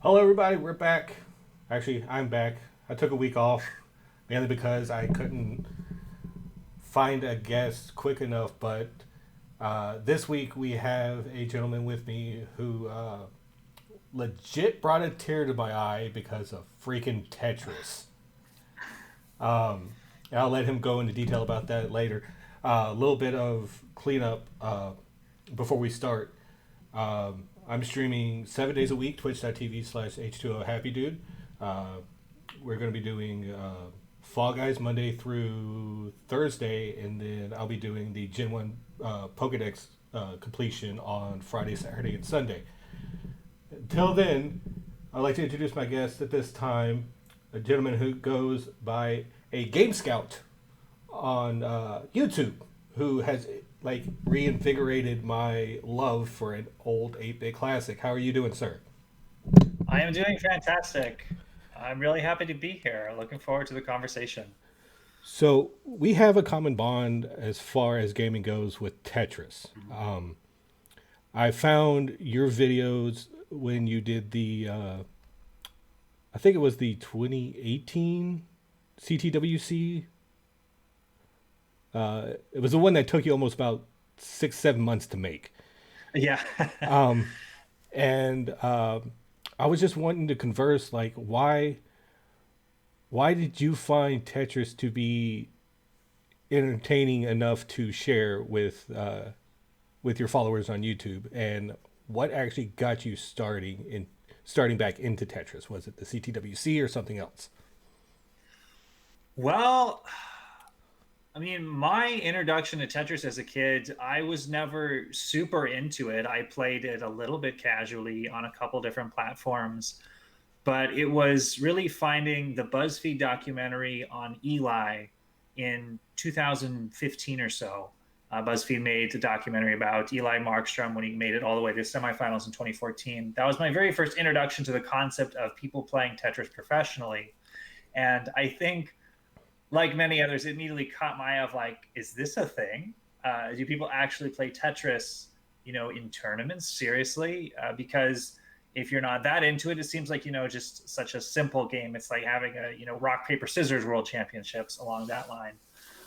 Hello, everybody. We're back. Actually, I'm back. I took a week off mainly because I couldn't find a guest quick enough. But this week we have a gentleman with me who legit brought a tear to my eye because of freaking Tetris. I'll let him go into detail about that later. A little bit of cleanup before we start. I'm streaming 7 days a week, twitch.tv/H2O Happy Dude. Uh, we're going to be doing Fall Guys Monday through Thursday, and then I'll be doing the Gen 1 Pokedex completion on Friday, Saturday, and Sunday. Until then, I'd like to introduce my guest at this time, a gentleman who goes by a GameScout on YouTube, who has like reinvigorated my love for an old 8-bit classic. How are you doing, sir? I am doing fantastic. I'm really happy to be here. Looking forward to the conversation. So we have a common bond as far as gaming goes with Tetris. I found your videos when you did the, I think it was the 2018 CTWC. It was the one that took you almost about 6, 7 months to make. Yeah. And I was just wanting to converse, like, why did you find Tetris to be entertaining enough to share with your followers on YouTube, and what actually got you starting back into Tetris? Was it the CTWC or something else? Well, my introduction to Tetris as a kid, I was never super into it. I played it a little bit casually on a couple different platforms, but it was really finding the BuzzFeed documentary on Eli in 2015 or so. BuzzFeed made a documentary about Eli Markstrom when he made it all the way to semifinals in 2014. That was my very first introduction to the concept of people playing Tetris professionally. And I think, like many others, it immediately caught my eye of like, is this a thing? Do people actually play Tetris, in tournaments? Seriously? Because if you're not that into it, it seems like, just such a simple game. It's like having a, rock, paper, scissors World Championships along that line.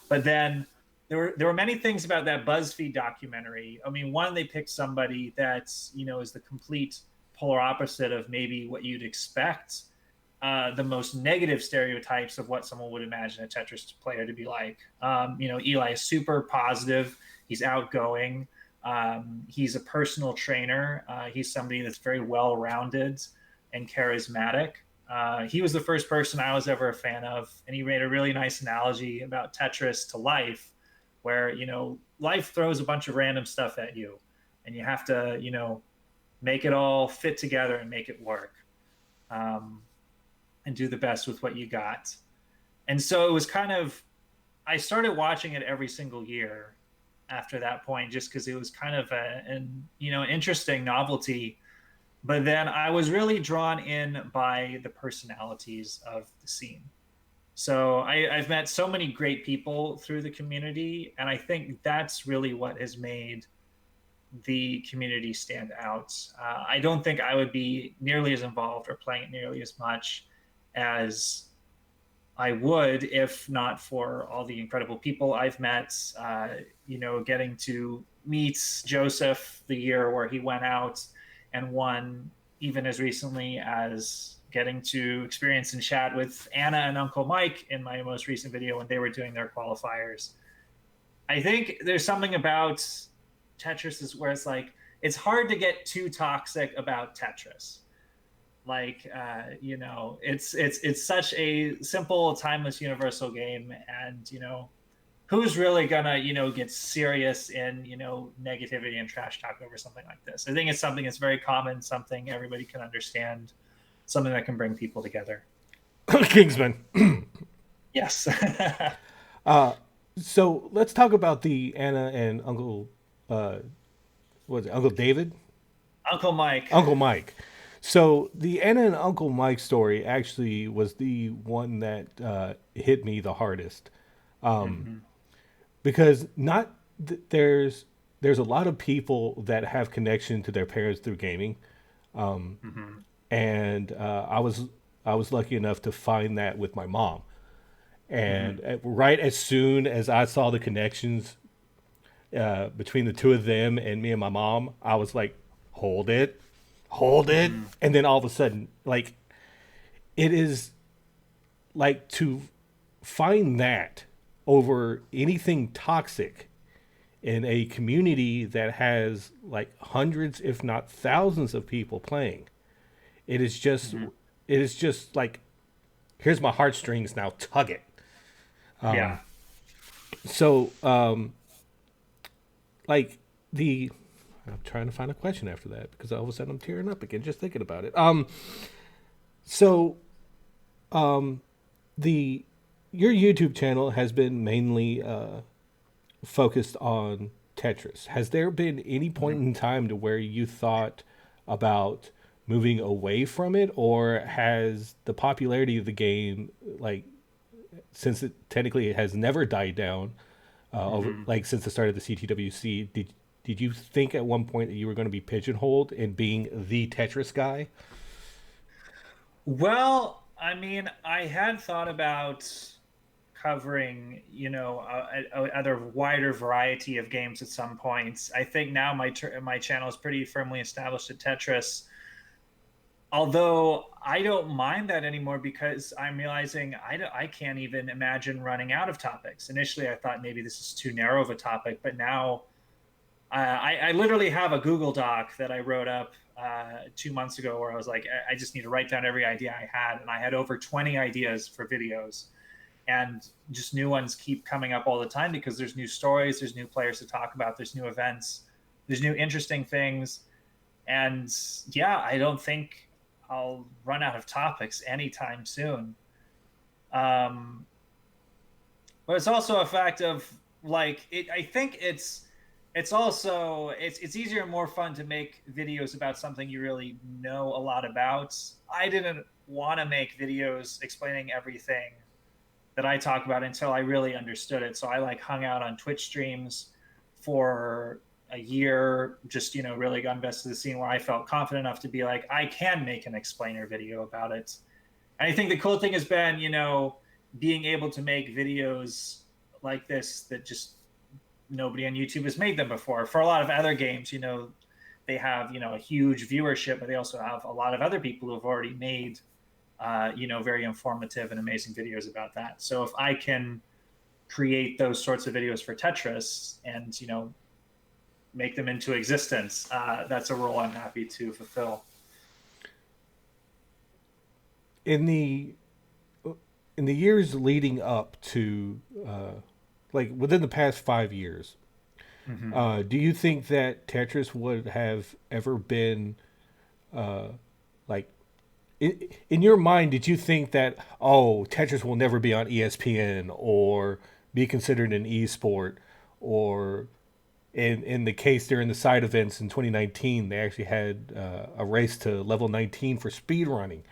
But then there were many things about that BuzzFeed documentary. One, they picked somebody that's, is the complete polar opposite of maybe what you'd expect, the most negative stereotypes of what someone would imagine a Tetris player to be like. Eli is super positive. He's outgoing. He's a personal trainer. He's somebody that's very well rounded and charismatic. He was the first person I was ever a fan of, and he made a really nice analogy about Tetris to life, where life throws a bunch of random stuff at you, and you have to make it all fit together and make it work. Um, and do the best with what you got. And so it was kind of, I started watching it every single year after that point, just because it was kind of an interesting novelty. But then I was really drawn in by the personalities of the scene. So I've met so many great people through the community, and I think that's really what has made the community stand out. I don't think I would be nearly as involved or playing it nearly as much as I would if not for all the incredible people I've met. Getting to meet Joseph the year where he went out and won, even as recently as getting to experience and chat with Anna and Uncle Mike in my most recent video when they were doing their qualifiers. I think there's something about Tetris is where it's like it's hard to get too toxic about Tetris. Like it's such a simple, timeless, universal game, and who's really gonna get serious in negativity and trash talk over something like this? I think it's something that's very common, something everybody can understand, something that can bring people together. Kingsman. Yes. So let's talk about the Anna and Uncle, uh, what was it, Uncle David? Uncle Mike. Uncle Mike. So the Anna and Uncle Mike story actually was the one that hit me the hardest, Mm-hmm. because not there's a lot of people that have connection to their parents through gaming. Mm-hmm. and I was lucky enough to find that with my mom. And Hmm. right as soon as I saw the connections between the two of them and me and my mom, I was like, hold it. Hmm. And then all of a sudden, like, it is like to find that over anything toxic in a community that has like hundreds, if not thousands of people playing. It is just, Hmm. it is just like, here's my heartstrings, now tug it. Yeah. So, like the I'm trying to find a question after that because all of a sudden I'm tearing up again just thinking about it. So the your YouTube channel has been mainly focused on Tetris. Has there been any point Mhm. in time to where you thought about moving away from it, or has the popularity of the game, like, since it technically it has never died down, over Hmm. like since the start of the CTWC, did you think at one point that you were going to be pigeonholed in being the Tetris guy? Well, I mean, I had thought about covering, other wider variety of games at some points. I think now my channel is pretty firmly established at Tetris. Although I don't mind that anymore because I'm realizing I can't even imagine running out of topics. Initially, I thought maybe this is too narrow of a topic, but now I literally have a Google Doc that I wrote up 2 months ago where I was like, I just need to write down every idea I had. And I had over 20 ideas for videos, and just new ones keep coming up all the time because there's new stories, there's new players to talk about, there's new events, there's new interesting things. And yeah, I don't think I'll run out of topics anytime soon. Um, but it's also a fact of like I think it's also it's easier and more fun to make videos about something you really know a lot about. I didn't want to make videos explaining everything that I talk about until I really understood it. So I like hung out on Twitch streams for a year, just really got invested in the scene where I felt confident enough to be like, I can make an explainer video about it. And I think the cool thing has been, being able to make videos like this that just nobody on YouTube has made them before. For a lot of other games, they have, a huge viewership, but they also have a lot of other people who have already made very informative and amazing videos about that. So if I can create those sorts of videos for Tetris and make them into existence, that's a role I'm happy to fulfill. In the in the years leading up to, like, within the past 5 years, Mm-hmm. do you think that Tetris would have ever been, like, in your mind, did you think that, oh, Tetris will never be on ESPN or be considered an e-sport, or in the case during the side events in 2019, they actually had a race to level 19 for speed running,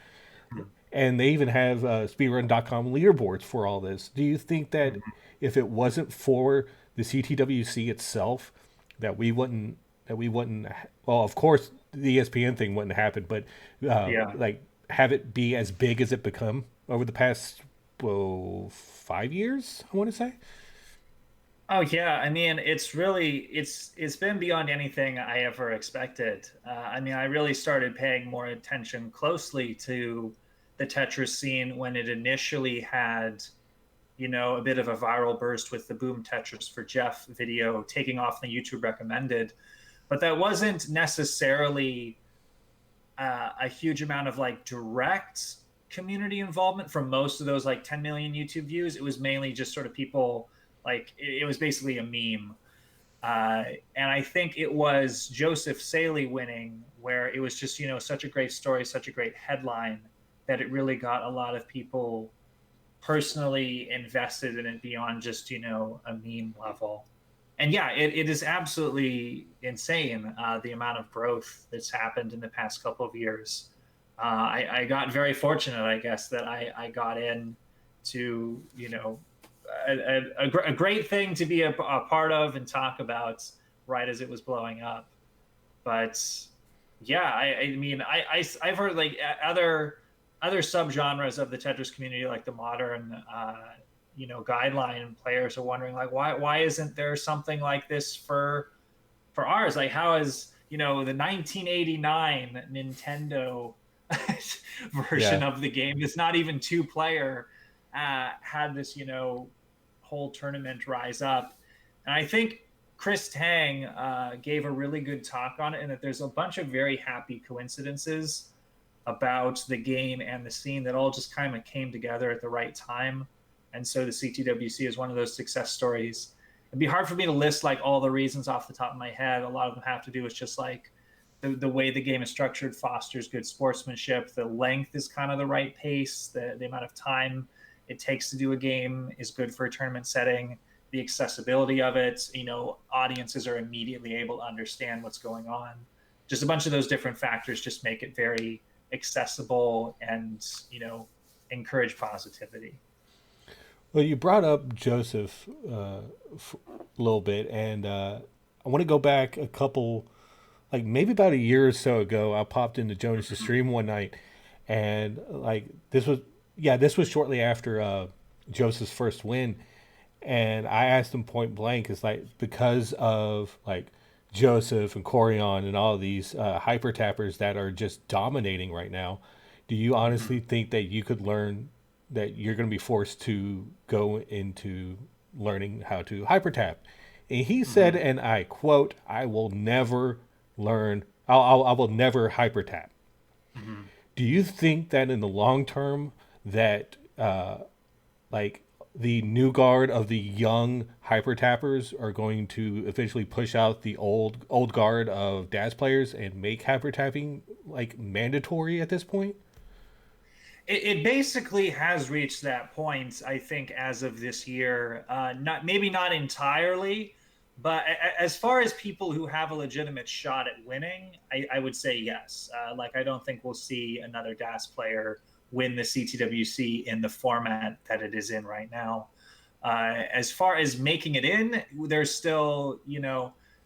and they even have speedrun.com leaderboards for all this. Do you think that Mm-hmm. if it wasn't for the CTWC itself, that we wouldn't, well, of course the ESPN thing wouldn't happen, but Yeah. like, have it be as big as it become over the past, well, 5 years, I want to say. Oh yeah, I mean, it's been beyond anything I ever expected. I mean, I really started paying more attention closely to the Tetris scene when it initially had, a bit of a viral burst with the Boom Tetris for Jeff video taking off the YouTube recommended. But that wasn't necessarily a huge amount of like direct community involvement from most of those like 10 million YouTube views. It was mainly just sort of people like it was basically a meme. And I think it was Joseph Saley winning, where it was just, such a great story, such a great headline that it really got a lot of people personally invested in it beyond just, a meme level. And yeah, it is absolutely insane the amount of growth that's happened in the past couple of years. I got very fortunate, I guess, that I got in to, a great thing to be a part of and talk about right as it was blowing up. But Yeah, I mean, I've heard like other subgenres of the Tetris community, like the modern, guideline players are wondering like why isn't there something like this for ours? Like how is the 1989 Nintendo Yeah. version of the game that's not even two player had this whole tournament rise up, and I think Chris Tang gave a really good talk on it, and that there's a bunch of very happy coincidences about the game and the scene that all just kind of came together at the right time. And so the CTWC is one of those success stories. It'd be hard for me to list like all the reasons off the top of my head. A lot of them have to do with just like the way the game is structured fosters good sportsmanship. The length is kind of the right pace. The amount of time it takes to do a game is good for a tournament setting. The accessibility of it, audiences are immediately able to understand what's going on. Just a bunch of those different factors just make it very accessible and encourage positivity. Well, you brought up Joseph a little bit, and I want to go back a couple, like maybe about a year or so ago. I popped into Jonas's stream one night, and like this was shortly after Joseph's first win, and I asked him point blank, is like because of like Joseph and Corion and all of these hyper tappers that are just dominating right now, do you honestly think that you could learn that you're going to be forced to go into learning how to hyper tap? And he said, and I quote, "I will never learn. I will never hyper tap." Mm-hmm. Do you think that in the long term that like the new guard of the young hyper tappers are going to eventually push out the old guard of DAS players and make hyper tapping like mandatory at this point? It basically has reached that point, I think, as of this year. Not entirely, but as far as people who have a legitimate shot at winning, I would say yes. Like I don't think we'll see another DAS player win the CTWC in the format that it is in right now. As far as making it in, there's still,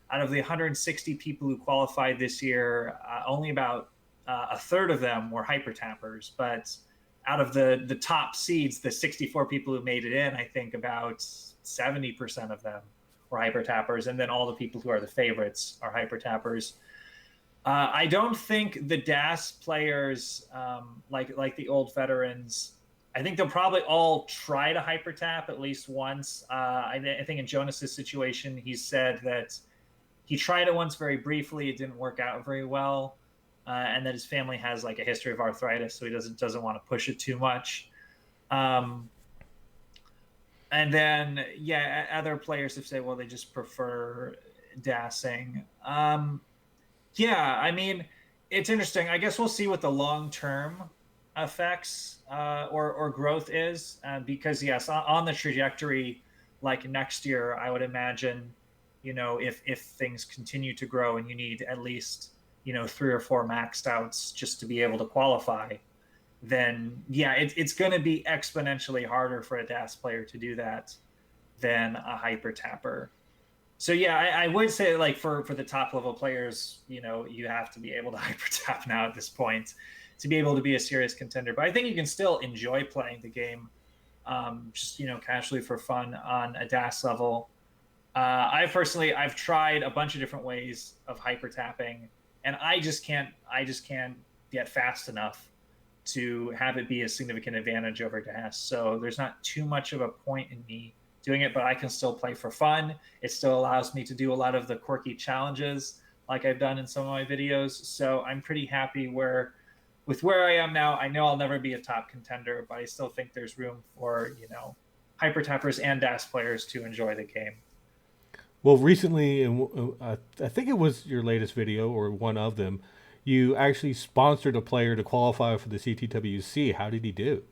out of the 160 people who qualified this year, only about a third of them were hypertappers. But out of the top seeds, the 64 people who made it in, I think about 70% of them were hypertappers, and then all the people who are the favorites are hypertappers. I don't think the DAS players, like the old veterans, I think they'll probably all try to hyper tap at least once. I think in Jonas's situation, he said that he tried it once very briefly. It didn't work out very well, and that his family has like a history of arthritis, so he doesn't want to push it too much. Um, and then other players have said, well, they just prefer dassing. Yeah, I mean, it's interesting. I guess we'll see what the long term effects or growth is, because yes, on the trajectory, like next year, I would imagine, if things continue to grow and you need at least 3 or 4 maxed outs just to be able to qualify, then yeah, it's going to be exponentially harder for a DAS player to do that than a hyper tapper. So yeah, I would say like for the top level players, you have to be able to hyper tap now at this point to be able to be a serious contender. But I think you can still enjoy playing the game, just casually for fun on a DAS level. I've tried a bunch of different ways of hyper tapping, and I just can't get fast enough to have it be a significant advantage over DAS. So there's not too much of a point in me doing it, but I can still play for fun. It still allows me to do a lot of the quirky challenges like I've done in some of my videos. So I'm pretty happy with where I am now. I know I'll never be a top contender, but I still think there's room for, hyper tappers and DAS players to enjoy the game. Well, recently, I think it was your latest video or one of them, you actually sponsored a player to qualify for the CTWC. How did he do?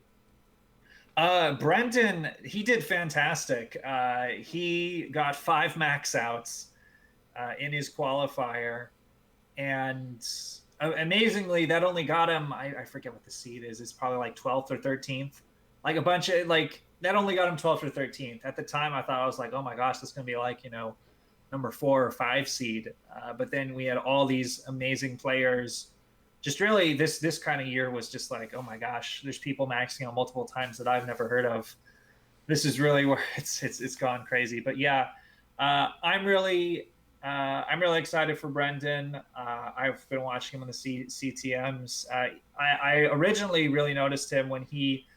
Brendan, he did fantastic. He got 5 max outs in his qualifier, and amazingly, that only got him. I forget what the seed is. It's probably like 12th or 13th. Like a bunch of like that only got him 12th or 13th. At the time, I thought I was like, oh my gosh, this is gonna be like number 4 or 5 seed. But then we had all these amazing players. Just really, this kind of year was just like, oh my gosh, there's people maxing out multiple times that I've never heard of. This is really where it's gone crazy. But yeah, I'm really excited for Brendan. I've been watching him on the CTMs. I originally really noticed him when he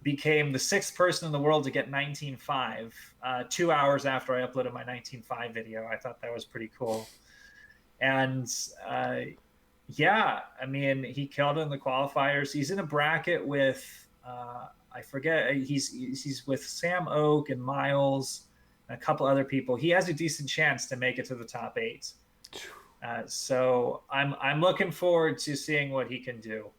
became the 6th person in the world to get 19.5 2 hours after I uploaded my 19.5 video. I thought that was pretty cool. And yeah, I mean, he killed it in the qualifiers. He's in a bracket with I forget. He's with Sam Oak and Miles and a couple other people. He has a decent chance to make it to the top 8. So I'm looking forward to seeing what he can do.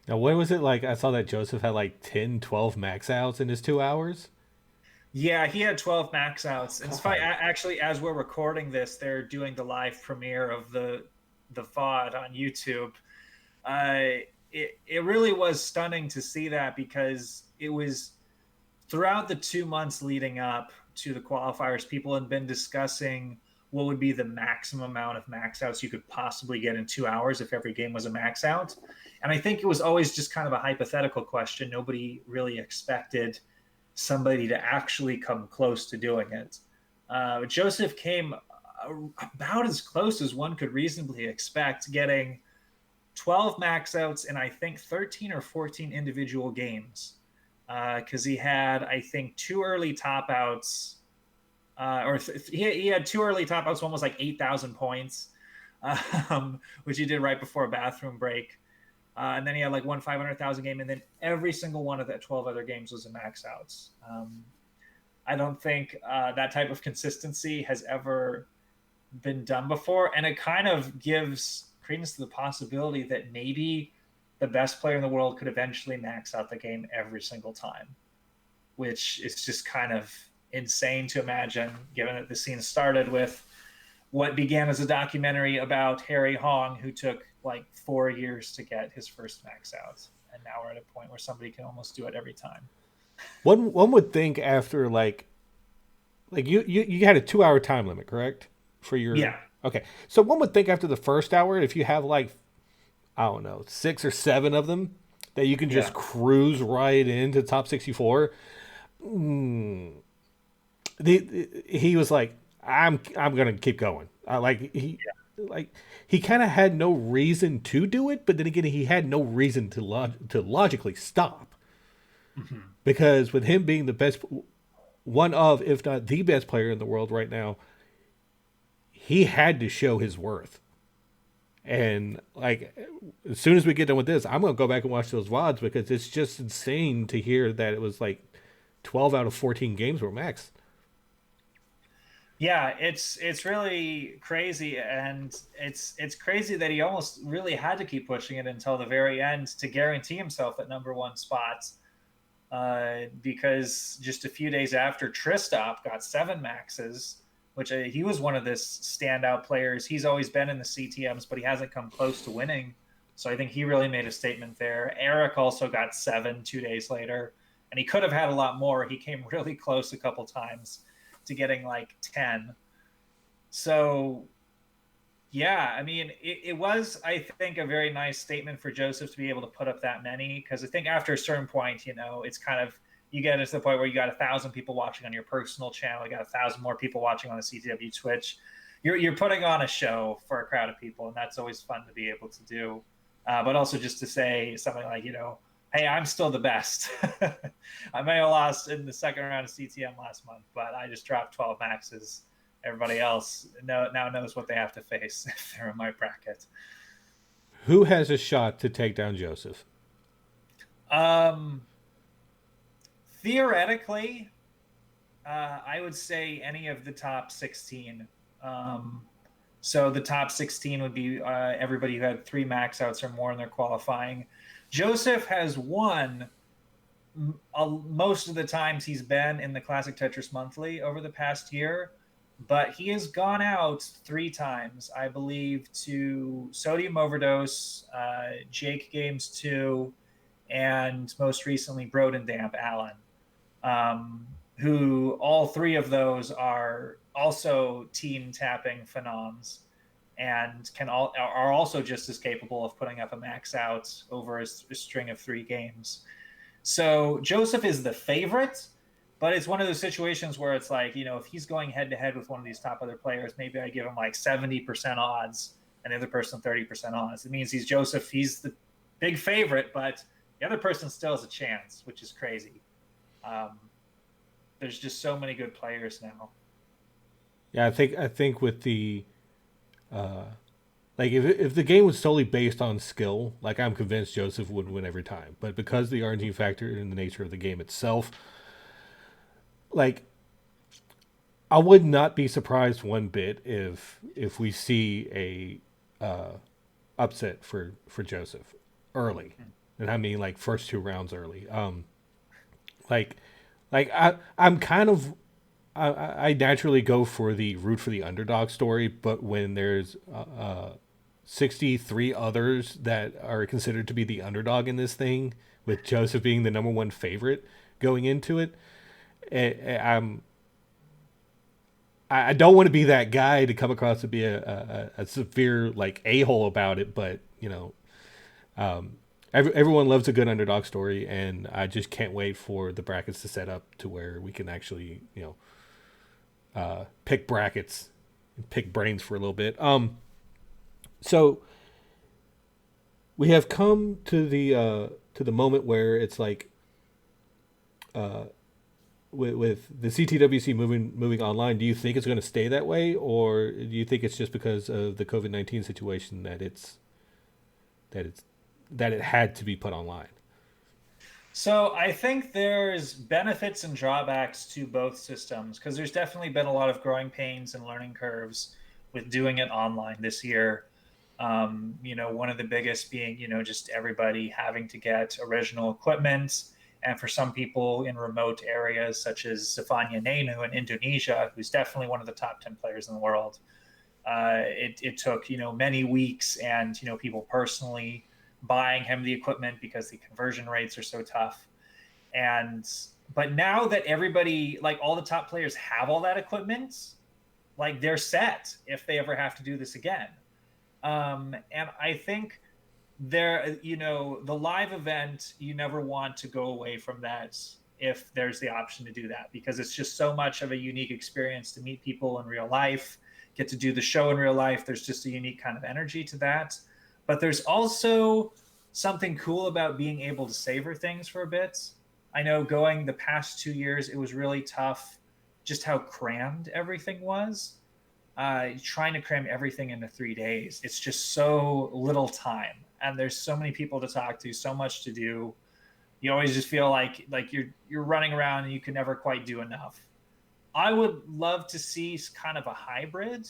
Now, what was it like? I saw that Joseph had like 10, 12 max outs in his 2 hours. Yeah, he had 12 max outs. And it's funny, God. actually, as we're recording this, they're doing the live premiere of the VOD on YouTube. It really was stunning to see that, because it was throughout the 2 months leading up to the qualifiers, people had been discussing what would be the maximum amount of max outs you could possibly get in 2 hours if every game was a max out. And I think it was always just kind of a hypothetical question. Nobody really expected somebody to actually come close to doing it. Joseph came about as close as one could reasonably expect, getting 12 max outs in I think 13 or 14 individual games, because he had, I think, 2 early top outs, he had 2 early top outs. One was like 8,000 points, which he did right before a bathroom break. And then he had like one 500,000 game, and then every single one of the 12 other games was a max outs. I don't think that type of consistency has ever been done before, and it kind of gives credence to the possibility that maybe the best player in the world could eventually max out the game every single time, which is just kind of insane to imagine, given that the scene started with what began as a documentary about Harry Hong, who took like 4 years to get his first max out, and now we're at a point where somebody can almost do it every time. One would think after like you had a 2 hour time limit, correct? For your Yeah, okay. So one would think after the first hour, if you have like, I don't know, 6 or 7 of them, that you can yeah, just cruise right into top 64. Mm, he was like, I'm gonna keep going. Like he kind of had no reason to do it, but then again, he had no reason to logically stop, mm-hmm. because with him being the best, one of, if not the best player in the world right now, he had to show his worth. And like, as soon as we get done with this, I'm gonna go back and watch those VODs, because it's just insane to hear that it was like 12 out of 14 games were max. Yeah, it's really crazy, and it's crazy that he almost really had to keep pushing it until the very end to guarantee himself that #1 spot. Because just a few days after, Tristop got 7 maxes, which he was one of this standout players. He's always been in the CTMs, but he hasn't come close to winning. So I think he really made a statement there. Eric also got 7 2 days later, and he could have had a lot more. He came really close a couple times to getting like 10. So yeah, I mean, it was, I think, a very nice statement for Joseph to be able to put up that many, because I think after a certain point, it's kind of, you get to the point where you got 1,000 people watching on your personal channel, you got 1,000 more people watching on the CTW Twitch. You're putting on a show for a crowd of people, and that's always fun to be able to do. But also just to say something like, hey, I'm still the best. I may have lost in the second round of CTM last month, but I just dropped 12 maxes. Everybody else now knows what they have to face if they're in my bracket. Who has a shot to take down Joseph? Um, Theoretically, I would say any of the top 16. So the top 16 would be everybody who had 3 max outs or more in their qualifying. Joseph has won most of the times he's been in the Classic Tetris Monthly over the past year, but he has gone out 3 times, I believe, to Sodium Overdose, Jake Games 2, and most recently Broden Damp Allen, who all 3 of those are also teen tapping phenoms and are also just as capable of putting up a max out over a string of 3 games. So Joseph is the favorite, but it's one of those situations where it's like, if he's going head to head with one of these top other players, maybe I give him like 70% odds and the other person 30% odds. It means he's Joseph, he's the big favorite, but the other person still has a chance, which is crazy. Um, there's just so many good players now. Yeah, I think with the uh, like if the game was solely based on skill, like I'm convinced Joseph would win every time. But because the RNG factor and the nature of the game itself, like I would not be surprised one bit if we see a upset for Joseph early, and I mean like first 2 rounds early. Like I'm kind of I naturally go for the root for the underdog story, but when there's 63 others that are considered to be the underdog in this thing, with Joseph being the number one favorite going into it, I'm I don't want to be that guy to come across to be a severe like a hole about it, but everyone loves a good underdog story, and I just can't wait for the brackets to set up to where we can actually pick brackets and pick brains for a little bit. So we have come to the moment where it's like with the CTWC moving online. Do you think it's going to stay that way, or do you think it's just because of the COVID-19 situation that it's that it had to be put online? So I think there's benefits and drawbacks to both systems because there's definitely been a lot of growing pains and learning curves with doing it online this year. One of the biggest being, just everybody having to get original equipment. And for some people in remote areas, such as Zafanya Nenu in Indonesia, who's definitely one of the top 10 players in the world, it took, many weeks and, people personally buying him the equipment because the conversion rates are so tough. And, but now that everybody, like all the top players have all that equipment, like they're set if they ever have to do this again. And I think the live event, you never want to go away from that if there's the option to do that because it's just so much of a unique experience to meet people in real life, get to do the show in real life. There's just a unique kind of energy to that. But there's also something cool about being able to savor things for a bit. I know going the past 2 years, it was really tough just how crammed everything was. Trying to cram everything into 3 days, it's just so little time and there's so many people to talk to, so much to do. You always just feel like you're running around and you can never quite do enough. I would love to see kind of a hybrid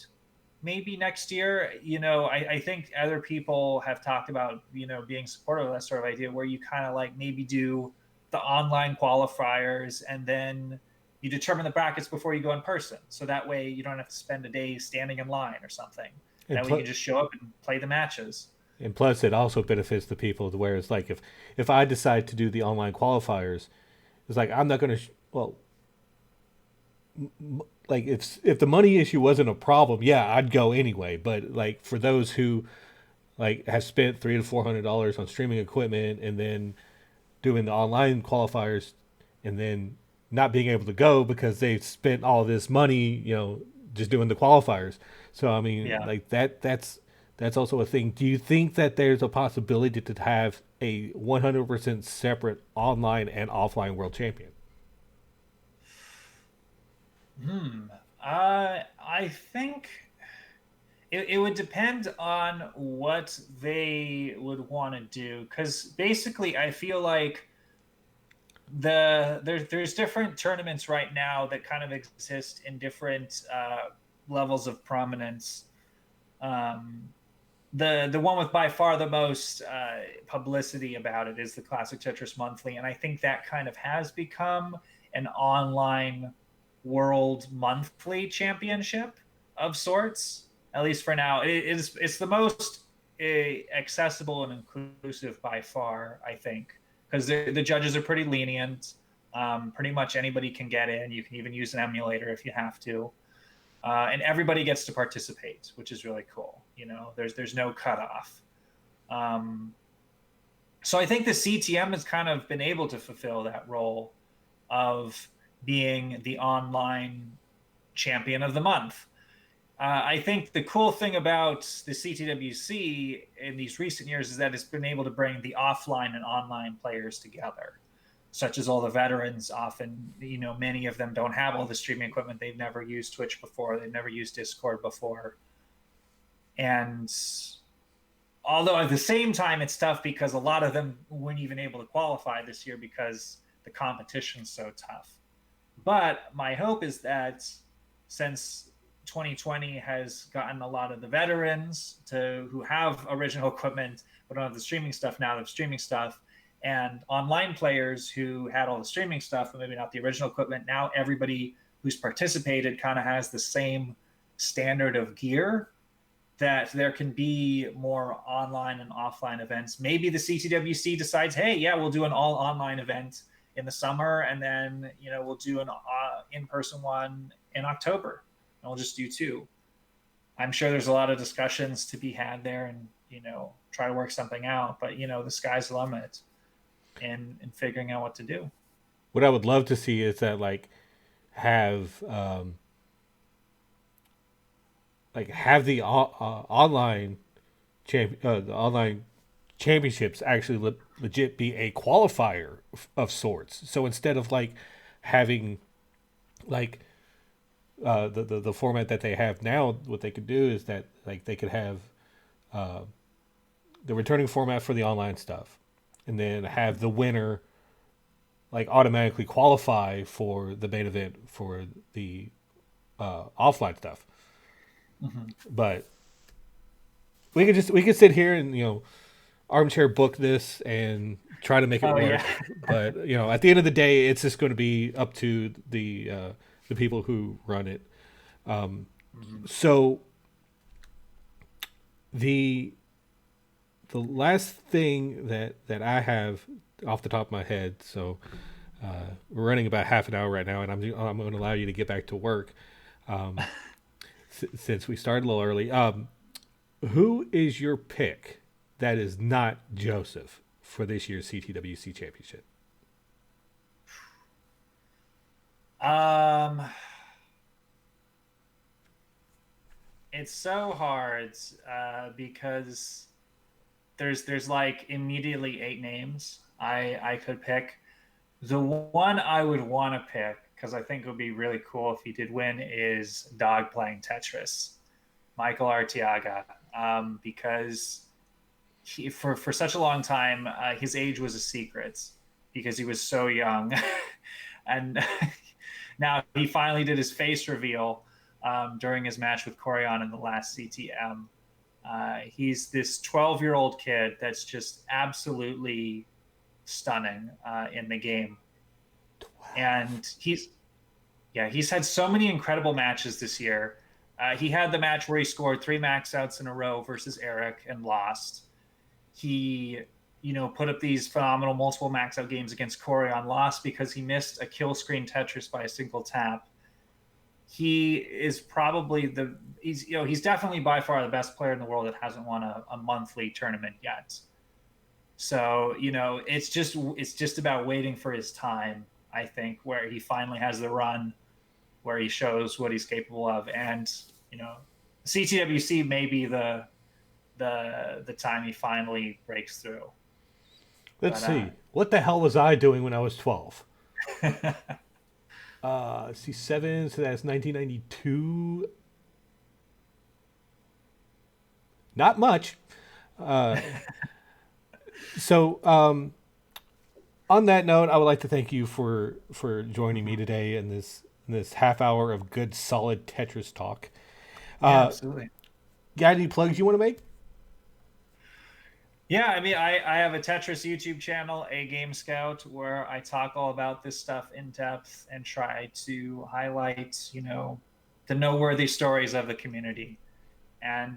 maybe next year. I think other people have talked about being supportive of that sort of idea where you kind of like maybe do the online qualifiers and then you determine the brackets before you go in person, so that way you don't have to spend a day standing in line or something. And That way you can just show up and play the matches. and plus, it also benefits the people to where it's like if I decide to do the online qualifiers, it's like I'm not going to. Well, like if the money issue wasn't a problem, yeah, I'd go anyway. But like for those who like have spent $300 to $400 on streaming equipment and then doing the online qualifiers and then not being able to go because they've spent all this money, just doing the qualifiers. So I mean, Yeah. like that's also a thing. Do you think that there's a possibility to have a 100% separate online and offline world champion? I think it would depend on what they would want to do because basically I feel like there's different tournaments right now that kind of exist in different levels of prominence. Um, the one with by far the most publicity about it is the Classic Tetris Monthly, and I think that kind of has become an online world monthly championship of sorts, at least for now. It's the most accessible and inclusive by far, I think, because the judges are pretty lenient. Pretty much anybody can get in. You can even use an emulator if you have to. and everybody gets to participate, which is really cool. There's no cutoff. So I think the CTM has kind of been able to fulfill that role of being the online champion of the month. I think the cool thing about the CTWC in these recent years is that it's been able to bring the offline and online players together, such as all the veterans. Often, many of them don't have all the streaming equipment. They've never used Twitch before. They've never used Discord before. And although at the same time, it's tough because a lot of them weren't even able to qualify this year because the competition's so tough. But my hope is that since 2020 has gotten a lot of the veterans who have original equipment but don't have the streaming stuff, now they have streaming stuff, and online players who had all the streaming stuff but maybe not the original equipment, now everybody who's participated kind of has the same standard of gear, that there can be more online and offline events. Maybe the CTWC decides, hey, yeah, we'll do an all online event in the summer, and then we'll do an in-person one in October, and we'll just do two. I'm sure there's a lot of discussions to be had there, and try to work something out. But the sky's the limit in figuring out what to do. What I would love to see is that have have the online the online championships actually legit be a qualifier of sorts. So instead of having the format that they have now, what they could do is that they could have the returning format for the online stuff, and then have the winner automatically qualify for the main event for the offline stuff. Mm-hmm. But we could sit here and armchair book this and try to make it work. Yeah. But at the end of the day, it's just going to be up to the people who run it. So the last thing that I have off the top of my head. So we're running about half an hour right now, and I'm going to allow you to get back to work. Since we started a little early, who is your pick that is not Joseph for this year's CTWC Championship? It's so hard because there's immediately 8 names I could pick. The one I would want to pick, because I think it would be really cool if he did win, is Dog playing Tetris, Michael Arteaga, because he for such a long time his age was a secret because he was so young, and now he finally did his face reveal during his match with Corian in the last CTM. He's this 12-year-old kid that's just absolutely stunning in the game. And he's had so many incredible matches this year. He had the match where he scored 3 max outs in a row versus Eric and lost. He, put up these phenomenal multiple max out games against Corian, lost because he missed a kill screen Tetris by a single tap. He is probably he's definitely by far the best player in the world that hasn't won a monthly tournament yet. So, it's just about waiting for his time, I think, where he finally has the run where he shows what he's capable of. And, CTWC may be the time he finally breaks through. Let's see. What the hell was I doing when I was 12? C7, so that's 1992. Not much. So, on that note, I would like to thank you for joining me today in this half hour of good, solid Tetris talk. Yeah, absolutely. Got any plugs you want to make? Yeah, I mean, I have a Tetris YouTube channel, AGameScout, where I talk all about this stuff in depth and try to highlight, the noteworthy stories of the community. And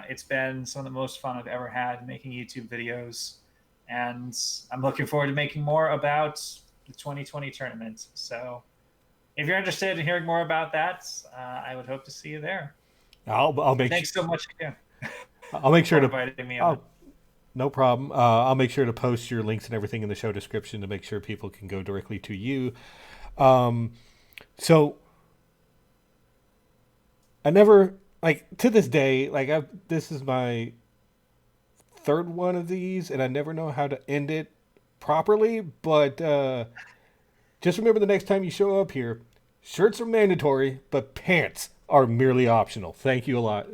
it's been some of the most fun I've ever had making YouTube videos. And I'm looking forward to making more about the 2020 tournament. So if you're interested in hearing more about that, I would hope to see you there. I'll make Thanks so much again I'll make sure for to. inviting me on. I'll, no problem. I'll make sure to post your links and everything in the show description to make sure people can go directly to you. So I never like to this day this is my third one of these, and I never know how to end it properly. But just remember the next time you show up here, shirts are mandatory, but pants are merely optional. Thank you a lot.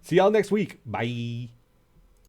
See y'all next week. Bye.